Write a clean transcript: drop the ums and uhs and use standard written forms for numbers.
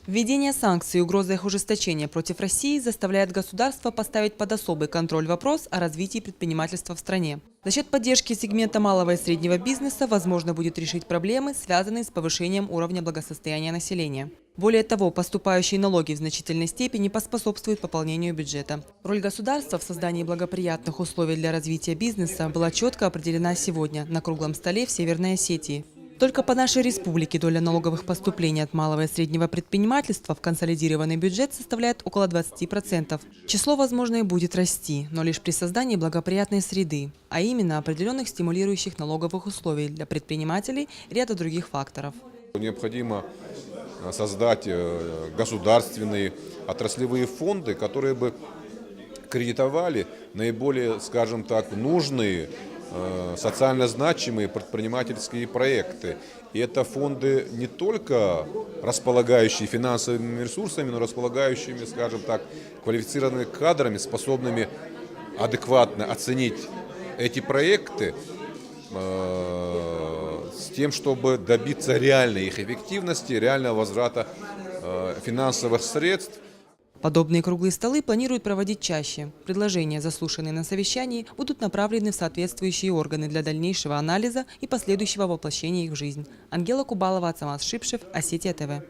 Введение санкций и угроза их ужесточения против России заставляет государство поставить под особый контроль вопрос о развитии предпринимательства в стране. За счет поддержки сегмента малого и среднего бизнеса возможно будет решить проблемы, связанные с повышением уровня благосостояния населения. Более того, поступающие налоги в значительной степени поспособствуют пополнению бюджета. Роль государства в создании благоприятных условий для развития бизнеса была четко определена сегодня на круглом столе в Северной Осетии. Только по нашей республике доля налоговых поступлений от малого и среднего предпринимательства в консолидированный бюджет составляет около 20%. Число, возможно, и будет расти, но лишь при создании благоприятной среды, а именно определенных стимулирующих налоговых условий для предпринимателей и ряда других факторов. Необходимо создать государственные отраслевые фонды, которые бы кредитовали наиболее, скажем так, нужные, социально значимые предпринимательские проекты. И это фонды не только располагающие финансовыми ресурсами, но располагающими, скажем так, квалифицированными кадрами, способными адекватно оценить эти проекты, с тем, чтобы добиться реальной их эффективности, реального возврата финансовых средств. Подобные круглые столы планируют проводить чаще. Предложения, заслушанные на совещании, будут направлены в соответствующие органы для дальнейшего анализа и последующего воплощения их в жизнь. Ангела Кубалова, Ацамаз Шипшев, Осетия ТВ.